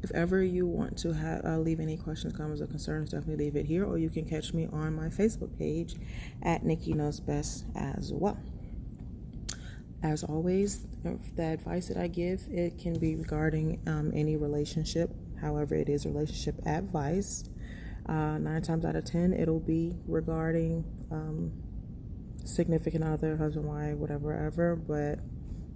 If ever you want to leave any questions, comments, or concerns, definitely leave it here, or you can catch me on my Facebook page at Nikki Knows Best as well. As always, the advice that I give, it can be regarding any relationship. However, it is relationship advice. 9 times out of 10, it'll be regarding significant other, husband, wife, whatever, ever. But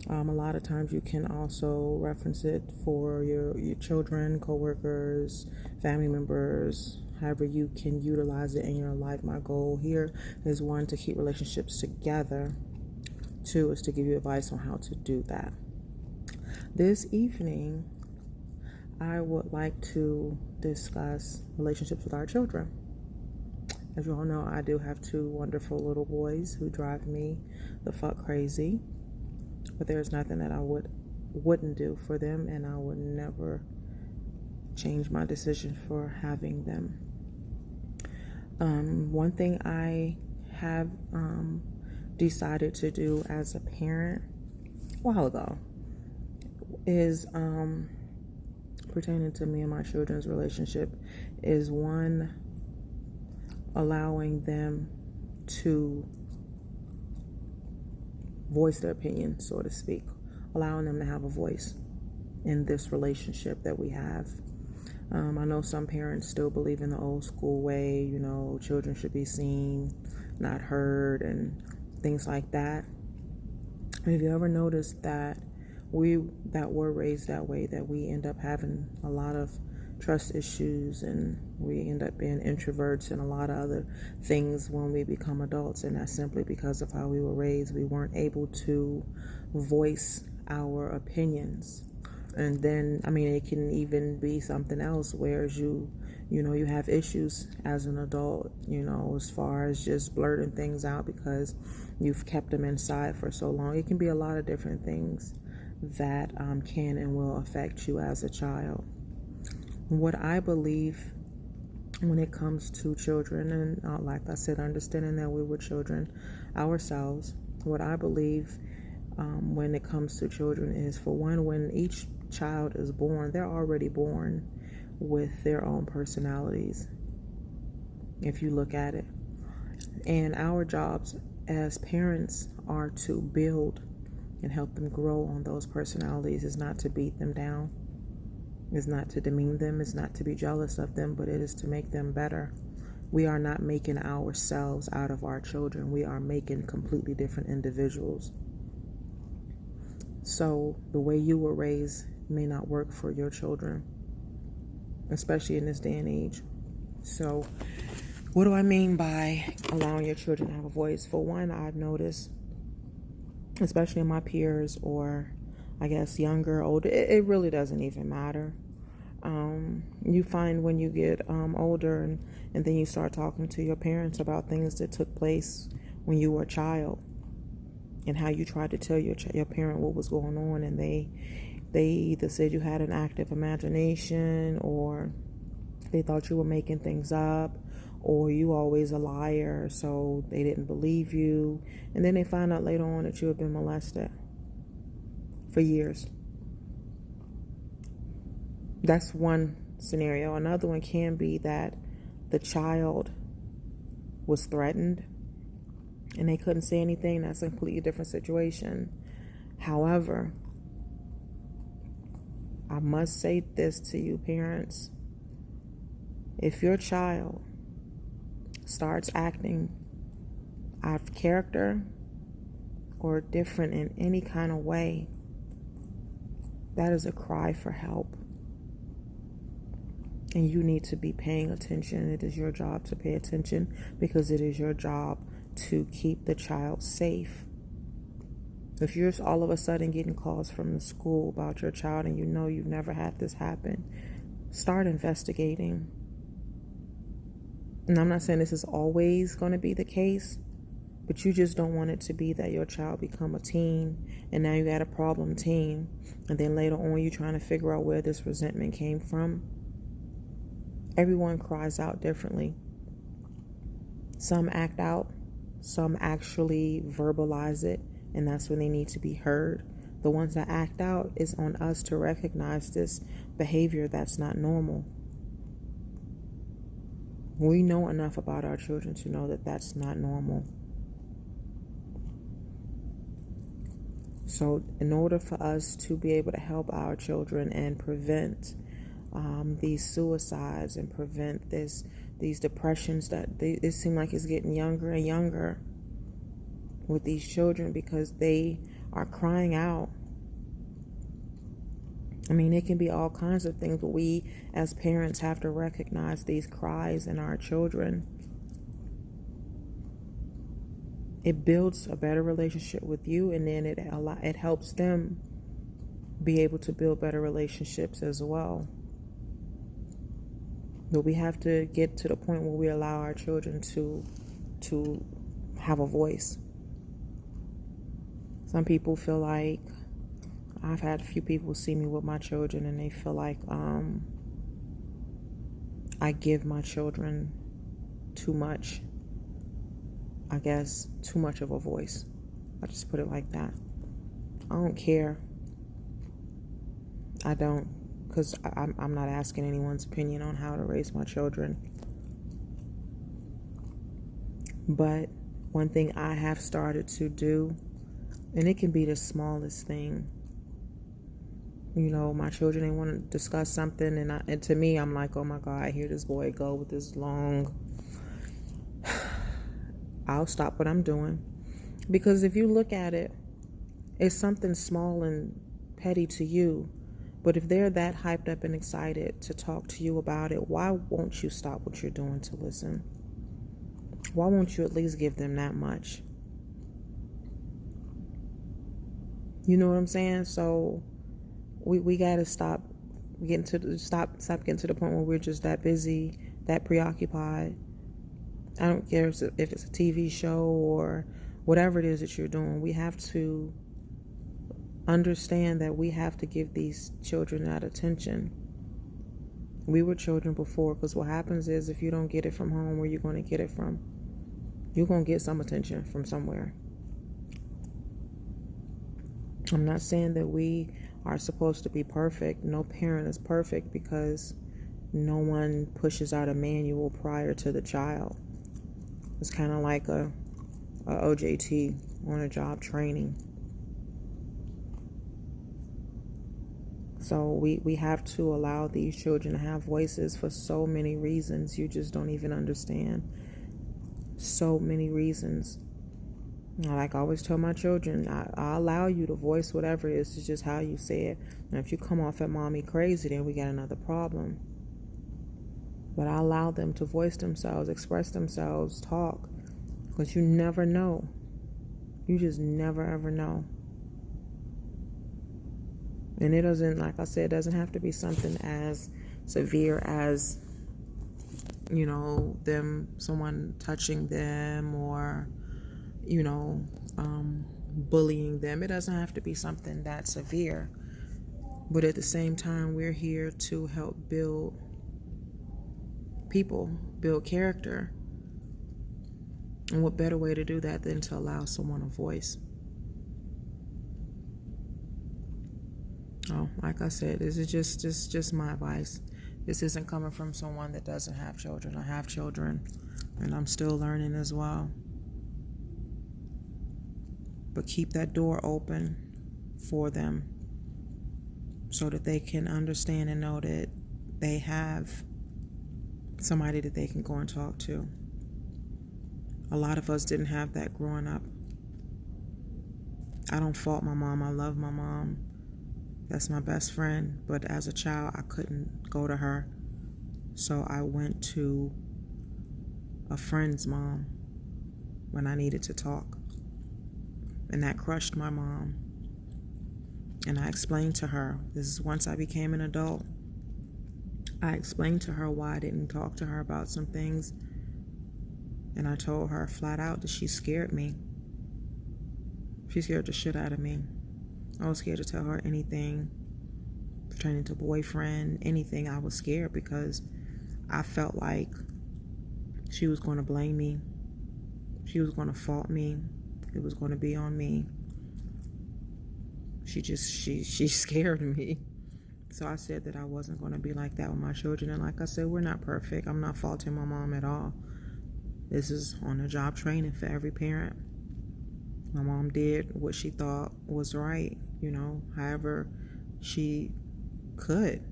a lot of times you can also reference it for your children, co-workers, family members, however you can utilize it in your life. My goal here is 1, to keep relationships together. 2 is to give you advice on how to do that. This evening, I would like to discuss relationships with our children. As you all know, I do have 2 wonderful little boys who drive me the fuck crazy. But there's nothing that I wouldn't do for them, and I would never change my decision for having them. One thing I have decided to do as a parent a while ago is pertaining to me and my children's relationship is 1, allowing them to voice their opinion, so to speak, allowing them to have a voice in this relationship that we have. I know some parents still believe in the old school way, children should be seen, not heard, and things like that. Have you ever noticed that we that were raised that way, that we end up having a lot of trust issues, and we end up being introverts and a lot of other things when we become adults? And that's simply because of how we were raised. We weren't able to voice our opinions. And then, it can even be something else, whereas you have issues as an adult, as far as just blurting things out because you've kept them inside for so long. It can be a lot of different things that can and will affect you as a child. What I believe when it comes to children, and like I said, understanding that we were children ourselves, what I believe when it comes to children is, for 1, when each child is born, they're already born with their own personalities, if you look at it. And our jobs as parents are to build and help them grow on those personalities. Is not to beat them down, is not to demean them, is not to be jealous of them, but it is to make them better. We are not making ourselves out of our children. We are making completely different individuals. So the way you were raised may not work for your children, especially in this day and age. So what do I mean by allowing your children to have a voice? For 1, I've noticed, especially in my peers, or I guess younger, older, it really doesn't even matter. You find when you get older and then you start talking to your parents about things that took place when you were a child, and how you tried to tell your parent what was going on, and they either said you had an active imagination, or they thought you were making things up, or you always a liar, so they didn't believe you. And then they find out later on that you have been molested for years. That's one scenario. Another one can be that the child was threatened and they couldn't say anything. That's a completely different situation. However, I must say this to you, parents. If your child starts acting out of character or different in any kind of way, that is a cry for help. And you need to be paying attention. It is your job to pay attention, because it is your job to keep the child safe. If you're all of a sudden getting calls from the school about your child and you know you've never had this happen, start investigating. And I'm not saying this is always going to be the case, but you just don't want it to be that your child become a teen and now you got a problem teen, and then later on you're trying to figure out where this resentment came from. Everyone cries out differently. Some act out, some actually verbalize it, and that's when they need to be heard. The ones that act out, is on us to recognize this behavior that's not normal. We know enough about our children to know that that's not normal. So in order for us to be able to help our children and prevent these suicides and prevent these depressions it seems like it's getting younger and younger with these children, because they are crying out. I mean, it can be all kinds of things, but we as parents have to recognize these cries in our children. It builds a better relationship with you, and then it helps them be able to build better relationships as well. But we have to get to the point where we allow our children to have a voice. Some people feel like, I've had a few people see me with my children and they feel like I give my children too much. I guess too much of a voice. I just put it like that. I don't care. I don't, because I'm not asking anyone's opinion on how to raise my children. But one thing I have started to do, and it can be the smallest thing. You know, my children, they want to discuss something, and to me, I'm like, oh my God, here this boy go with this long. I'll stop what I'm doing. Because if you look at it, it's something small and petty to you. But if they're that hyped up and excited to talk to you about it, why won't you stop what you're doing to listen? Why won't you at least give them that much? You know what I'm saying? So we got to stop getting to the point where we're just that busy, that preoccupied. I don't care if it's a TV show or whatever it is that you're doing. We have to understand that we have to give these children that attention. We were children before, because what happens is, if you don't get it from home, where you're going to get it from? You're going to get some attention from somewhere. I'm not saying that we are supposed to be perfect. No parent is perfect, because no one pushes out a manual prior to the child. It's kind of like a OJT, on a job training. So we have to allow these children to have voices for so many reasons. You just don't even understand. So many reasons. Like I always tell my children, I allow you to voice whatever it is. It's just how you say it. And if you come off at mommy crazy, then we got another problem. But I allow them to voice themselves, express themselves, talk. Because you never know. You just never, ever know. And it doesn't, like I said, it doesn't have to be something as severe as, someone touching them or, bullying them. It doesn't have to be something that severe. But at the same time, we're here to help build people, build character. And what better way to do that than to allow someone a voice? Oh, like I said, this is just my advice. This isn't coming from someone that doesn't have children. I have children, and I'm still learning as well. But keep that door open for them so that they can understand and know that they have somebody that they can go and talk to. A lot of us didn't have that growing up. I don't fault my mom. I love my mom. That's my best friend. But as a child, I couldn't go to her. So I went to a friend's mom when I needed to talk. And that crushed my mom. And I explained to her, this is once I became an adult, I explained to her why I didn't talk to her about some things. And I told her flat out that she scared me. She scared the shit out of me. I was scared to tell her anything pertaining to boyfriend, anything. I was scared because I felt like she was going to blame me. She was going to fault me. It was going to be on me. She scared me. So I said that I wasn't going to be like that with my children. And like I said, we're not perfect. I'm not faulting my mom at all. This is on the job training for every parent. My mom did what she thought was right, however she could.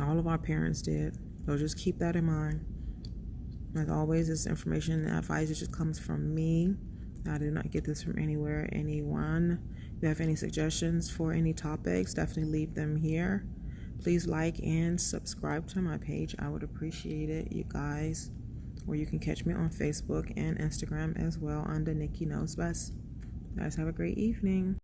All of our parents did. So just keep that in mind. As always, this information and advice just comes from me. I did not get this from anywhere, anyone. If you have any suggestions for any topics, definitely leave them here. Please like and subscribe to my page. I would appreciate it, you guys. Or you can catch me on Facebook and Instagram as well under Nikki Knows Best. You guys have a great evening.